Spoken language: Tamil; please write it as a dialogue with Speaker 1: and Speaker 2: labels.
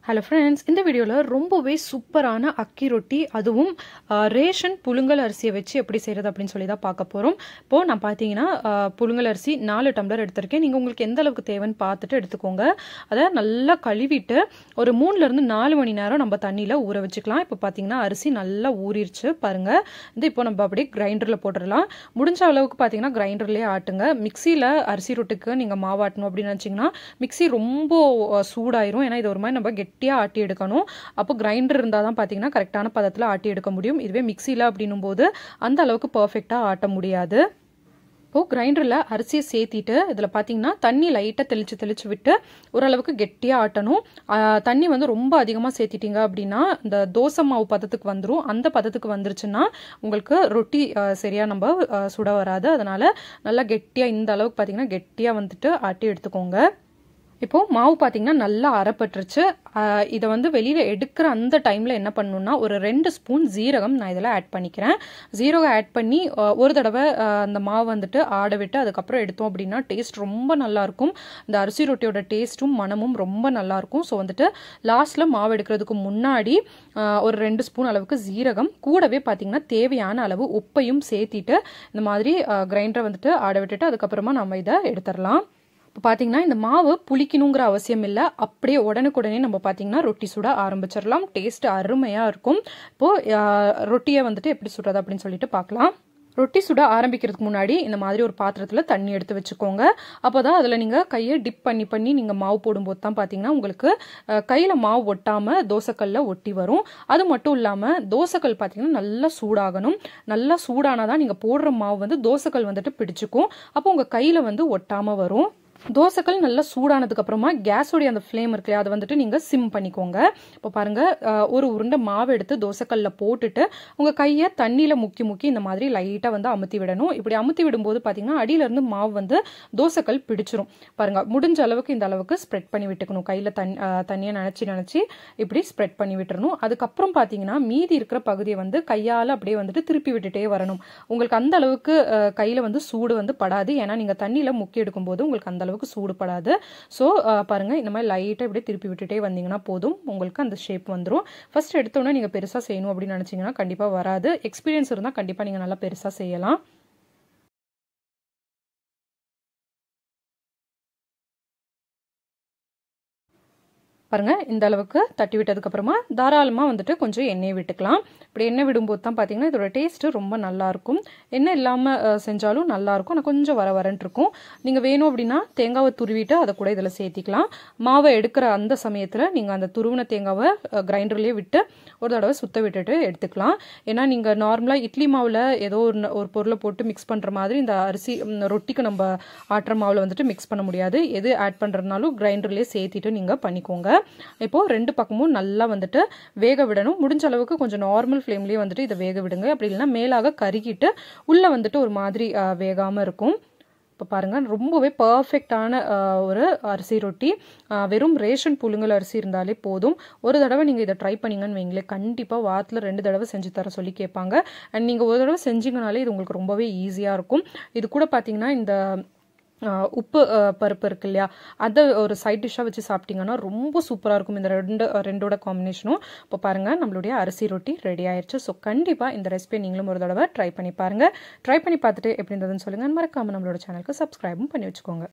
Speaker 1: ஹலோ ஃப்ரெண்ட்ஸ், இந்த வீடியோவில் ரொம்பவே சூப்பரான அக்கி ரொட்டி, அதுவும் ரேஷன் புழுங்கல் அரிசியை வச்சு எப்படி செய்கிறது அப்படின்னு சொல்லி தான் பார்க்க போகிறோம். இப்போது நான் பார்த்தீங்கன்னா புழுங்கல் அரிசி 4 டம்ளர் எடுத்திருக்கேன். நீங்கள் உங்களுக்கு எந்த அளவுக்கு தேவைன்னு பார்த்துட்டு எடுத்துக்கோங்க. அதை நல்லா கழுவிட்டு ஒரு 3லேருந்து 4 மணி நேரம் நம்ம தண்ணியில் ஊற வச்சுக்கலாம். இப்போ பார்த்தீங்கன்னா அரிசி நல்லா ஊறிடுச்சு பாருங்கள். இப்போ நம்ம அப்படியே கிரைண்டரில் போட்டுடலாம். முடிஞ்ச அளவுக்கு பார்த்தீங்கன்னா கிரைண்டர்லேயே ஆட்டுங்க. மிக்சியில் அரிசி ரொட்டிக்கு நீங்கள் மாவாட்டணும் அப்படின்னு நினச்சிங்கன்னா மிக்சி ரொம்ப சூடாயிரும். ஏன்னா இது ஒரு மாதிரி நம்ம கெட்டியாக ஆட்டி எடுக்கணும். அப்போ கிரைண்டர் இருந்தால் தான் பார்த்தீங்கன்னா கரெக்டான பதத்தில் ஆட்டி எடுக்க முடியும். இதுவே மிக்சியில் அப்படின்னும் போது அந்த அளவுக்கு பர்ஃபெக்டாக ஆட்ட முடியாது. இப்போது கிரைண்டரில் அரிசியை சேர்த்திட்டு இதில் பார்த்தீங்கன்னா தண்ணி லைட்டாக தெளித்து விட்டு ஓரளவுக்கு கெட்டியாக ஆட்டணும். தண்ணி ரொம்ப அதிகமாக சேர்த்திட்டிங்க அப்படின்னா இந்த தோசை மாவு பதத்துக்கு வந்துடும். அந்த பதத்துக்கு வந்துருச்சுன்னா உங்களுக்கு ரொட்டி சரியாக நம்ம சுட வராது. அதனால் நல்லா கெட்டியாக இந்த அளவுக்கு பார்த்தீங்கன்னா கெட்டியாக ஆட்டி எடுத்துக்கோங்க. இப்போது மாவு பார்த்தீங்கன்னா நல்லா அரைப்பட்டுருச்சு. இதை வெளியில் எடுக்கிற அந்த டைமில் என்ன பண்ணணும்னா ஒரு 2 ஸ்பூன் ஜீரகம் நான் இதில் ஆட் பண்ணிக்கிறேன். ஜீரகம் ஆட் பண்ணி ஒரு தடவை அந்த மாவு ஆட விட்டு அதுக்கப்புறம் எடுத்தோம் அப்படின்னா டேஸ்ட் ரொம்ப நல்லாயிருக்கும். இந்த அரிசி ரொட்டியோட டேஸ்ட்டும் மனமும் ரொம்ப நல்லாயிருக்கும். ஸோ லாஸ்ட்டில் மாவு எடுக்கிறதுக்கு முன்னாடி ஒரு 2 ஸ்பூன் அளவுக்கு ஜீரகம் கூடவே பார்த்தீங்கன்னா தேவையான அளவு உப்பையும் சேர்த்திட்டு இந்த மாதிரி கிரைண்டரை ஆட விட்டுட்டு அதுக்கப்புறமா நம்ம இதை எடுத்துடலாம். இப்போ பார்த்தீங்கன்னா இந்த மாவு புளிக்கணுங்கிற அவசியம் இல்லை. அப்படியே உடனுக்குடனே நம்ம பார்த்தீங்கன்னா ரொட்டி சுட ஆரம்பிச்சிடலாம். டேஸ்ட் அருமையாக இருக்கும். இப்போது ரொட்டியை எப்படி சுடுறது அப்படின்னு சொல்லிட்டு பார்க்கலாம். ரொட்டி சுட ஆரம்பிக்கிறதுக்கு முன்னாடி இந்த மாதிரி ஒரு பாத்திரத்தில் தண்ணி எடுத்து வச்சுக்கோங்க. அப்போ தான் அதில் நீங்கள் கையை டிப் பண்ணி நீங்கள் மாவு போடும்போது தான் பார்த்தீங்கன்னா உங்களுக்கு கையில் மாவு ஒட்டாமல் தோசைக்கல்லில் ஒட்டி வரும். அது மட்டும் இல்லாமல் தோசைக்கல் பார்த்தீங்கன்னா நல்லா சூடாகணும். நல்லா சூடானால் தான் நீங்கள் போடுற மாவு தோசைக்கல் பிடிச்சிக்கும். அப்போ உங்கள் கையில் ஒட்டாமல் வரும். தோசைக்கல் நல்லா சூடானதுக்கு அப்புறமா கேஸோடைய அந்த ஃப்ளேம் இருக்கு இல்லையா, அதை நீங்கள் சிம் பண்ணிக்கோங்க. இப்போ பாருங்கள், ஒரு உருண்டை மாவு எடுத்து தோசைக்கல்ல போட்டுட்டு உங்கள் கையை தண்ணியில் முக்கி இந்த மாதிரி லைட்டாக அமுத்தி விடணும். இப்படி அமுத்தி விடும்போது பார்த்தீங்கன்னா அடியிலேருந்து மாவு தோசைக்கல் பிடிச்சிரும். பாருங்கள், முடிஞ்ச அளவுக்கு இந்த அளவுக்கு ஸ்ப்ரெட் பண்ணி விட்டுக்கணும். கையில் தண்ணியை நினச்சி இப்படி ஸ்ப்ரெட் பண்ணி விட்டுறணும். அதுக்கப்புறம் பார்த்தீங்கன்னா மீதி இருக்கிற பகுதியை கையால் அப்படியே திருப்பி விட்டுட்டே வரணும். உங்களுக்கு அந்த அளவுக்கு கையில் சூடு படாது. ஏன்னா நீங்கள் தண்ணியில் முக்கி எடுக்கும்போது உங்களுக்கு அந்த அளவுக்கு சூடுபடாது. ஸோ பாருங்கள், இந்த மாதிரி லைட்டாக இப்படியே திருப்பி விட்டுட்டே வந்தீங்கன்னா போதும், உங்களுக்கு அந்த ஷேப் வந்துடும். ஃபர்ஸ்ட் எடுத்தோன்னே நீங்கள் பெருசாக செய்யணும் அப்படின்னு நினச்சிங்கன்னா கண்டிப்பாக வராது. எக்ஸ்பீரியன்ஸ் இருந்தால் கண்டிப்பாக நீங்கள் நல்லா பெருசாக செய்யலாம். பாருங்கள், இந்த அளவுக்கு தட்டி விட்டதுக்கப்புறமா தாராளமாக கொஞ்சம் எண்ணெய் விட்டுக்கலாம். இப்படி எண்ணெய் விடும்போது தான் பார்த்தீங்கன்னா இதோட டேஸ்ட்டு ரொம்ப நல்லாயிருக்கும். எண்ணெய் இல்லாமல் செஞ்சாலும் நல்லாயிருக்கும். ஆனால் கொஞ்சம் வரன்ட்டு இருக்கும். நீங்கள் வேணும் அப்படின்னா தேங்காவை துருவிட்டு அதை கூட இதில் சேர்த்திக்கலாம். மாவை எடுக்கிற அந்த சமயத்தில் நீங்கள் அந்த துருவின தேங்காவை கிரைண்டர்லேயே விட்டு ஒரு தடவை சுத்த விட்டுட்டு எடுத்துக்கலாம். ஏன்னா நீங்கள் நார்மலாக இட்லி மாவில் ஏதோ ஒரு பொருளை போட்டு மிக்ஸ் பண்ணுற மாதிரி இந்த அரிசி ரொட்டிக்கு நம்ம ஆட்டுற மாவில் மிக்ஸ் பண்ண முடியாது. எது ஆட் பண்ணுறதுனாலும் கிரைண்டர்லேயே சேர்த்திட்டு நீங்கள் பண்ணிக்கோங்க. இப்போது 2 பக்கமும் நல்லா வேக விடணும். முடிஞ்ச அளவுக்கு கொஞ்சம் நார்மல் ஃப்ளேம்லேயே இதை வேக விடுங்க. அப்படி இல்லைன்னா மேலாக கருகிட்டு உள்ளே ஒரு மாதிரி வேகாமல் இருக்கும். இப்போ பாருங்கள், ரொம்பவே பர்ஃபெக்டான ஒரு அரிசி ரொட்டி. வெறும் ரேஷன் புழுங்கல் அரிசி இருந்தாலே போதும். ஒரு தடவை நீங்கள் இதை ட்ரை பண்ணிங்கன்னு வைங்களேன், கண்டிப்பாக வாரத்தில் 2 தடவை செஞ்சு தர சொல்லி கேட்பாங்க. அண்ட் நீங்கள் ஒரு தடவை செஞ்சிங்கனாலே இது உங்களுக்கு ரொம்பவே ஈஸியாக இருக்கும். இது கூட பார்த்தீங்கன்னா இந்த உப்பு பருப்பு இருக்கு இல்லையா, அதை ஒரு சைட் டிஷ்ஷாக வச்சு சாப்பிட்டிங்கன்னா ரொம்ப சூப்பராக இருக்கும் இந்த ரெண்டோட காம்பினேஷனும். இப்போ பாருங்கள், நம்மளுடைய அரிசி ரொட்டி ரெடி ஆயிடுச்சு. ஸோ கண்டிப்பாக இந்த ரெசிபியை நீங்களும் ஒரு தடவை ட்ரை பண்ணி பாருங்கள். ட்ரை பண்ணி பார்த்துட்டு எப்படி இருந்ததுன்னு சொல்லுங்கள். மறக்காமல் நம்மளோட சேனலுக்கு சப்ஸ்கிரைபும் பண்ணி வச்சுக்கோங்க.